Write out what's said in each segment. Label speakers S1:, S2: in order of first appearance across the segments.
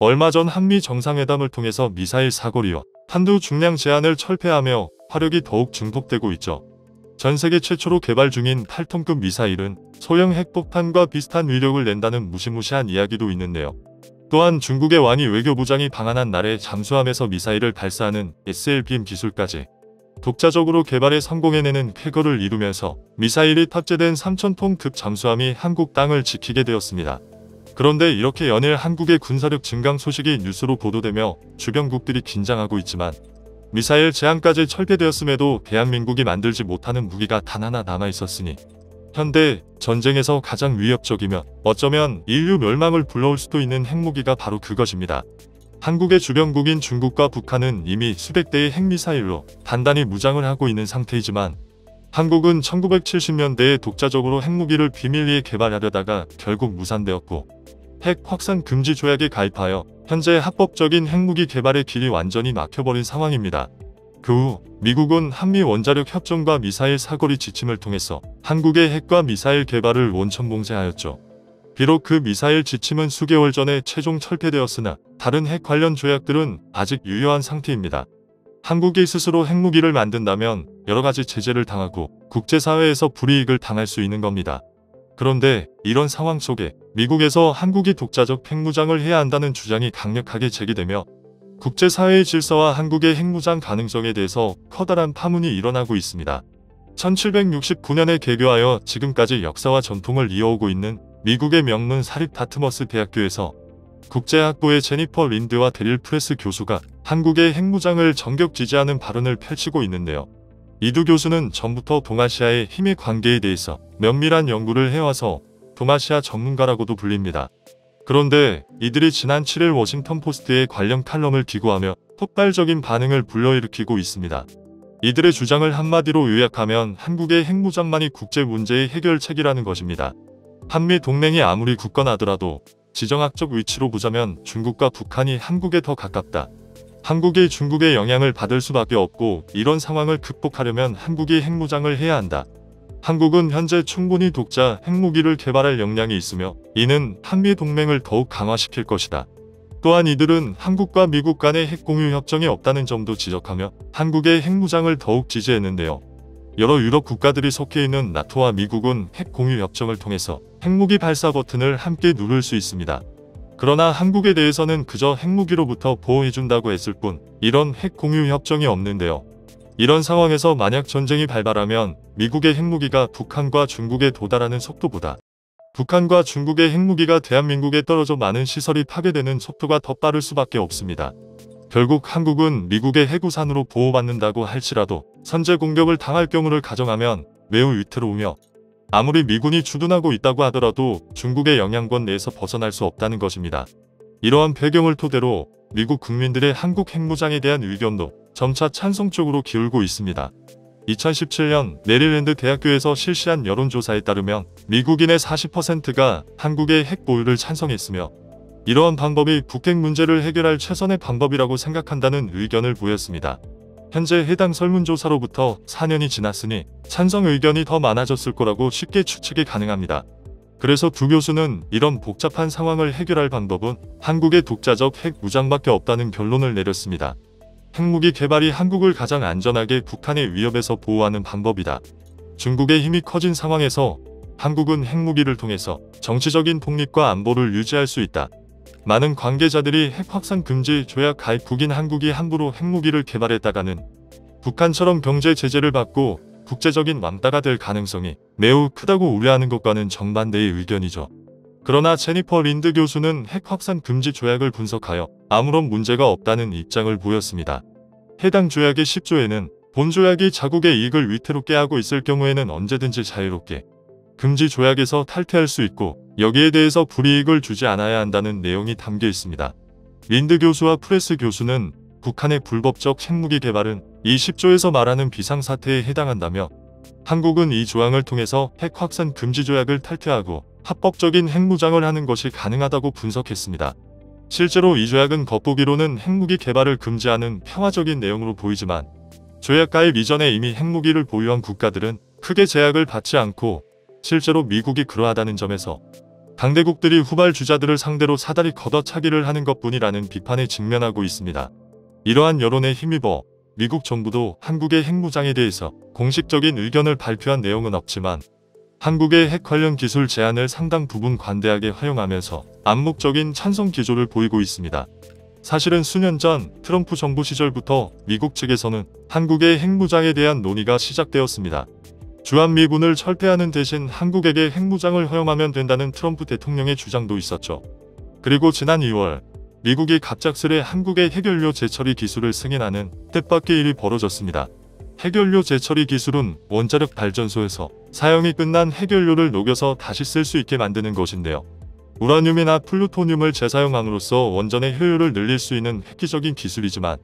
S1: 얼마 전 한미 정상회담을 통해서 미사일 사거리와 탄두 중량 제한을 철폐하며 화력이 더욱 증폭되고 있죠. 전 세계 최초로 개발 중인 8톤급 미사일은 소형 핵폭탄과 비슷한 위력을 낸다는 무시무시한 이야기도 있는데요. 또한 중국의 왕이 외교부장이 방한한 날에 잠수함에서 미사일을 발사하는 SLBM 기술까지 독자적으로 개발에 성공해내는 쾌거를 이루면서 미사일이 탑재된 3000톤급 잠수함이 한국 땅을 지키게 되었습니다. 그런데 이렇게 연일 한국의 군사력 증강 소식이 뉴스로 보도되며 주변국들이 긴장하고 있지만 미사일 제한까지 철폐되었음에도 대한민국이 만들지 못하는 무기가 단 하나 남아있었으니 현대 전쟁에서 가장 위협적이며 어쩌면 인류 멸망을 불러올 수도 있는 핵무기가 바로 그것입니다. 한국의 주변국인 중국과 북한은 이미 수백 대의 핵미사일로 단단히 무장을 하고 있는 상태이지만 한국은 1970년대에 독자적으로 핵무기를 비밀리에 개발하려다가 결국 무산되었고 핵 확산 금지 조약에 가입하여 현재 합법적인 핵무기 개발의 길이 완전히 막혀버린 상황입니다. 그 후 미국은 한미 원자력 협정과 미사일 사거리 지침을 통해서 한국의 핵과 미사일 개발을 원천봉쇄하였죠. 비록 그 미사일 지침은 수개월 전에 최종 철폐되었으나 다른 핵 관련 조약들은 아직 유효한 상태입니다. 한국이 스스로 핵무기를 만든다면 여러가지 제재를 당하고 국제사회에서 불이익을 당할 수 있는 겁니다. 그런데 이런 상황 속에 미국에서 한국이 독자적 핵무장을 해야 한다는 주장이 강력하게 제기되며 국제사회의 질서와 한국의 핵무장 가능성에 대해서 커다란 파문이 일어나고 있습니다. 1769년에 개교하여 지금까지 역사와 전통을 이어오고 있는 미국의 명문 사립 다트머스 대학교에서 국제학부의 제니퍼 린드와 데릴 프레스 교수가 한국의 핵무장을 전격 지지하는 발언을 펼치고 있는데요. 이 두 교수는 전부터 동아시아의 힘의 관계에 대해서 면밀한 연구를 해와서 동아시아 전문가라고도 불립니다. 그런데 이들이 지난 7일 워싱턴 포스트에 관련 칼럼을 기고하며 폭발적인 반응을 불러일으키고 있습니다. 이들의 주장을 한마디로 요약하면 한국의 핵무장만이 국제 문제의 해결책이라는 것입니다. 한미 동맹이 아무리 굳건하더라도 지정학적 위치로 보자면 중국과 북한이 한국에 더 가깝다. 한국이 중국의 영향을 받을 수밖에 없고 이런 상황을 극복하려면 한국이 핵무장을 해야 한다. 한국은 현재 충분히 독자 핵무기를 개발할 역량이 있으며 이는 한미 동맹을 더욱 강화시킬 것이다. 또한 이들은 한국과 미국 간의 핵공유 협정이 없다는 점도 지적하며 한국의 핵무장을 더욱 지지했는데요. 여러 유럽 국가들이 속해 있는 나토와 미국은 핵공유 협정을 통해서 핵무기 발사 버튼을 함께 누를 수 있습니다. 그러나 한국에 대해서는 그저 핵무기로부터 보호해준다고 했을 뿐 이런 핵공유 협정이 없는데요. 이런 상황에서 만약 전쟁이 발발하면 미국의 핵무기가 북한과 중국에 도달하는 속도보다 북한과 중국의 핵무기가 대한민국에 떨어져 많은 시설이 파괴되는 속도가 더 빠를 수밖에 없습니다. 결국 한국은 미국의 핵우산으로 보호받는다고 할지라도 선제 공격을 당할 경우를 가정하면 매우 위태로우며 아무리 미군이 주둔하고 있다고 하더라도 중국의 영향권 내에서 벗어날 수 없다는 것입니다. 이러한 배경을 토대로 미국 국민들의 한국 핵무장에 대한 의견도 점차 찬성 쪽으로 기울고 있습니다. 2017년 메릴랜드 대학교에서 실시한 여론조사에 따르면 미국인의 40%가 한국의 핵 보유를 찬성했으며 이러한 방법이 북핵 문제를 해결할 최선의 방법이라고 생각한다는 의견을 보였습니다. 현재 해당 설문조사로부터 4년이 지났으니 찬성 의견이 더 많아졌을 거라고 쉽게 추측이 가능합니다. 그래서 두 교수는 이런 복잡한 상황을 해결할 방법은 한국의 독자적 핵 무장밖에 없다는 결론을 내렸습니다. 핵무기 개발이 한국을 가장 안전하게 북한의 위협에서 보호하는 방법이다. 중국의 힘이 커진 상황에서 한국은 핵무기를 통해서 정치적인 독립과 안보를 유지할 수 있다. 많은 관계자들이 핵 확산 금지 조약 가입국인 한국이 함부로 핵무기를 개발했다가는 북한처럼 경제 제재를 받고 국제적인 왕따가 될 가능성이 매우 크다고 우려하는 것과는 정반대의 의견이죠. 그러나 제니퍼 린드 교수는 핵 확산 금지 조약을 분석하여 아무런 문제가 없다는 입장을 보였습니다. 해당 조약의 10조에는 본 조약이 자국의 이익을 위태롭게 하고 있을 경우에는 언제든지 자유롭게 금지 조약에서 탈퇴할 수 있고 여기에 대해서 불이익을 주지 않아야 한다는 내용이 담겨 있습니다. 린드 교수와 프레스 교수는 북한의 불법적 핵무기 개발은 이 10조에서 말하는 비상사태에 해당한다며 한국은 이 조항을 통해서 핵 확산 금지 조약을 탈퇴하고 합법적인 핵무장을 하는 것이 가능하다고 분석했습니다. 실제로 이 조약은 겉보기로는 핵무기 개발을 금지하는 평화적인 내용으로 보이지만 조약 가입 이전에 이미 핵무기를 보유한 국가들은 크게 제약을 받지 않고 실제로 미국이 그러하다는 점에서 강대국들이 후발 주자들을 상대로 사다리 걷어차기를 하는 것뿐이라는 비판에 직면하고 있습니다. 이러한 여론에 힘입어 미국 정부도 한국의 핵무장에 대해서 공식적인 의견을 발표한 내용은 없지만 한국의 핵 관련 기술 제안을 상당 부분 관대하게 활용하면서 암묵적인 찬성 기조를 보이고 있습니다. 사실은 수년 전 트럼프 정부 시절부터 미국 측에서는 한국의 핵무장에 대한 논의가 시작되었습니다. 주한미군을 철폐하는 대신 한국에게 핵무장을 허용하면 된다는 트럼프 대통령의 주장도 있었죠. 그리고 지난 2월 미국이 갑작스레 한국의 핵연료 재처리 기술을 승인하는 뜻밖의 일이 벌어졌습니다. 핵연료 재처리 기술은 원자력 발전소에서 사용이 끝난 핵연료를 녹여서 다시 쓸 수 있게 만드는 것인데요. 우라늄이나 플루토늄을 재사용함으로써 원전의 효율을 늘릴 수 있는 획기적인 기술이지만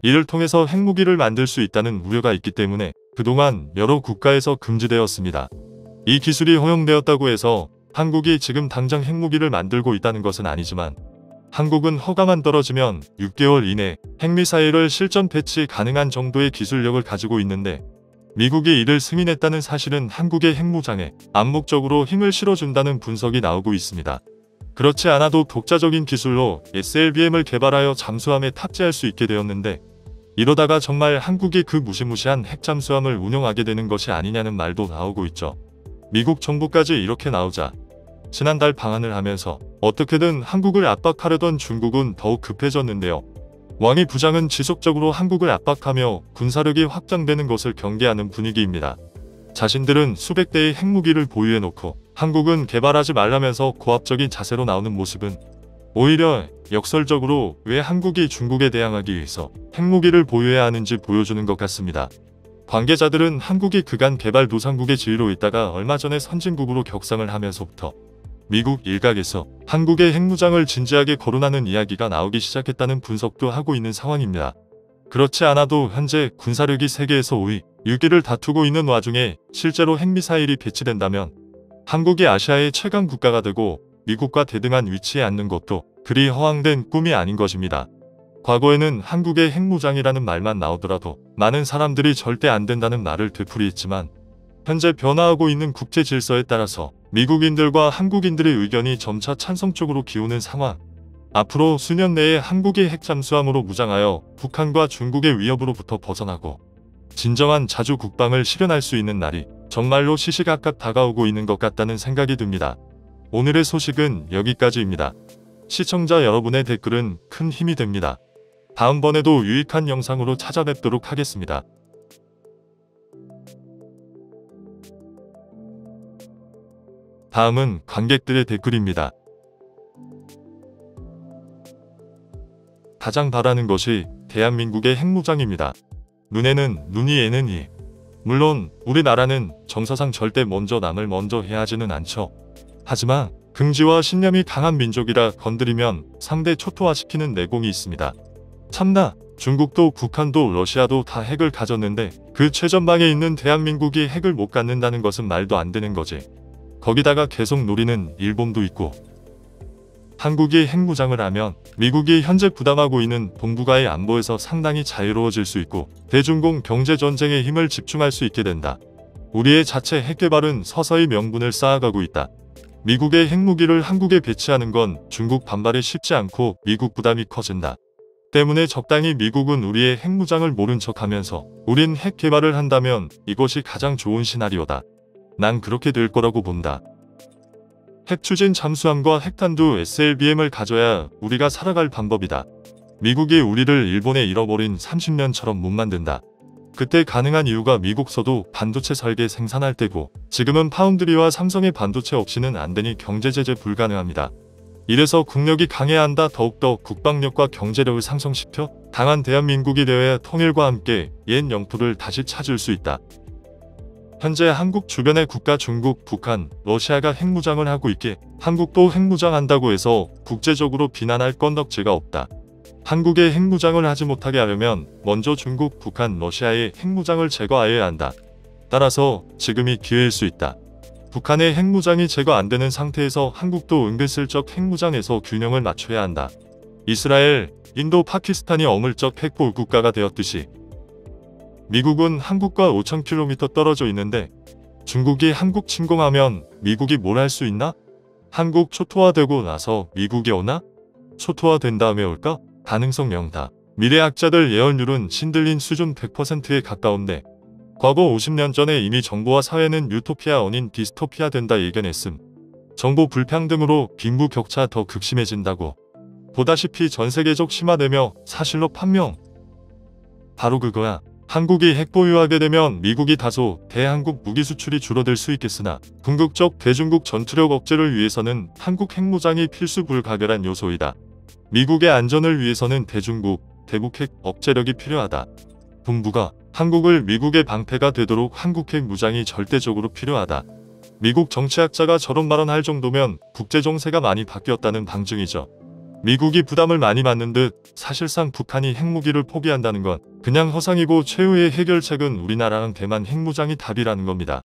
S1: 이를 통해서 핵무기를 만들 수 있다는 우려가 있기 때문에 그동안 여러 국가에서 금지되었습니다. 이 기술이 허용되었다고 해서 한국이 지금 당장 핵무기를 만들고 있다는 것은 아니지만 한국은 허가만 떨어지면 6개월 이내 핵미사일을 실전 배치 가능한 정도의 기술력을 가지고 있는데 미국이 이를 승인했다는 사실은 한국의 핵무장에 암묵적으로 힘을 실어준다는 분석이 나오고 있습니다. 그렇지 않아도 독자적인 기술로 SLBM을 개발하여 잠수함에 탑재할 수 있게 되었는데 이러다가 정말 한국이 그 무시무시한 핵잠수함을 운용하게 되는 것이 아니냐는 말도 나오고 있죠. 미국 정부까지 이렇게 나오자 지난달 방한을 하면서 어떻게든 한국을 압박하려던 중국은 더욱 급해졌는데요. 왕이 부장은 지속적으로 한국을 압박하며 군사력이 확장되는 것을 경계하는 분위기입니다. 자신들은 수백 대의 핵무기를 보유해놓고 한국은 개발하지 말라면서 고압적인 자세로 나오는 모습은 오히려 역설적으로 왜 한국이 중국에 대항하기 위해서 핵무기를 보유해야 하는지 보여주는 것 같습니다. 관계자들은 한국이 그간 개발도상국의 지위로 있다가 얼마 전에 선진국으로 격상을 하면서부터 미국 일각에서 한국의 핵무장을 진지하게 거론하는 이야기가 나오기 시작했다는 분석도 하고 있는 상황입니다. 그렇지 않아도 현재 군사력이 세계에서 5위, 6위를 다투고 있는 와중에 실제로 핵미사일이 배치된다면 한국이 아시아의 최강 국가가 되고 미국과 대등한 위치에 앉는 것도 그리 허황된 꿈이 아닌 것입니다. 과거에는 한국의 핵무장이라는 말만 나오더라도 많은 사람들이 절대 안 된다는 말을 되풀이했지만 현재 변화하고 있는 국제 질서에 따라서 미국인들과 한국인들의 의견이 점차 찬성 쪽으로 기우는 상황. 앞으로 수년 내에 한국이 핵잠수함으로 무장하여 북한과 중국의 위협으로부터 벗어나고 진정한 자주 국방을 실현할 수 있는 날이 정말로 시시각각 다가오고 있는 것 같다는 생각이 듭니다. 오늘의 소식은 여기까지입니다. 시청자 여러분의 댓글은 큰 힘이 됩니다. 다음번에도 유익한 영상으로 찾아뵙도록 하겠습니다. 다음은 관객들의 댓글입니다. 가장 바라는 것이 대한민국의 핵무장입니다. 눈에는 눈이 에는 이. 물론 우리나라는 정서상 절대 먼저 남을 먼저 해야 하지는 않죠. 하지만 긍지와 신념이 강한 민족이라 건드리면 상대 초토화시키는 내공이 있습니다. 참나 중국도 북한도 러시아도 다 핵을 가졌는데 그 최전방에 있는 대한민국이 핵을 못 갖는다는 것은 말도 안 되는 거지. 거기다가 계속 노리는 일본도 있고 한국이 핵무장을 하면 미국이 현재 부담하고 있는 동북아의 안보에서 상당히 자유로워질 수 있고 대중공 경제전쟁에 힘을 집중할 수 있게 된다. 우리의 자체 핵개발은 서서히 명분을 쌓아가고 있다. 미국의 핵무기를 한국에 배치하는 건 중국 반발이 쉽지 않고 미국 부담이 커진다. 때문에 적당히 미국은 우리의 핵무장을 모른 척하면서 우린 핵개발을 한다면 이것이 가장 좋은 시나리오다. 난 그렇게 될 거라고 본다. 핵추진 잠수함과 핵탄두 SLBM을 가져야 우리가 살아갈 방법이다. 미국이 우리를 일본에 잃어버린 30년처럼 못 만든다. 그때 가능한 이유가 미국서도 반도체 설계 생산할 때고 지금은 파운드리와 삼성의 반도체 없이는 안 되니 경제제재 불가능합니다. 이래서 국력이 강해야 한다. 더욱더 국방력과 경제력을 상승시켜 강한 대한민국이 되어야 통일과 함께 옛 영토를 다시 찾을 수 있다. 현재 한국 주변의 국가 중국, 북한, 러시아가 핵무장을 하고 있기에 한국도 핵무장한다고 해서 국제적으로 비난할 건덕지가 없다. 한국의 핵무장을 하지 못하게 하려면 먼저 중국, 북한, 러시아의 핵무장을 제거하여야 한다. 따라서 지금이 기회일 수 있다. 북한의 핵무장이 제거 안 되는 상태에서 한국도 은근슬쩍 핵무장에서 균형을 맞춰야 한다. 이스라엘, 인도, 파키스탄이 어물쩍 핵보유 국가가 되었듯이 미국은 한국과 5,000km 떨어져 있는데 중국이 한국 침공하면 미국이 뭘 할 수 있나? 한국 초토화되고 나서 미국이 오나? 초토화된 다음에 올까? 가능성 0다. 미래학자들 예언률은 신들린 수준 100%에 가까운데 과거 50년 전에 이미 정보와 사회는 유토피아 아닌 디스토피아 된다 예견했음. 정보 불평등으로 빈부 격차 더 극심해진다고. 보다시피 전 세계적 심화되며 사실로 판명. 바로 그거야. 한국이 핵 보유하게 되면 미국이 다소 대한국 무기 수출이 줄어들 수 있겠으나 궁극적 대중국 전투력 억제를 위해서는 한국 핵무장이 필수 불가결한 요소이다. 미국의 안전을 위해서는 대중국, 대북 핵 억제력이 필요하다. 본부가 한국을 미국의 방패가 되도록 한국 핵 무장이 절대적으로 필요하다. 미국 정치학자가 저런 발언할 정도면 국제 정세가 많이 바뀌었다는 방증이죠. 미국이 부담을 많이 받는 듯 사실상 북한이 핵무기를 포기한다는 건 그냥 허상이고 최후의 해결책은 우리나라랑 대만 핵무장이 답이라는 겁니다.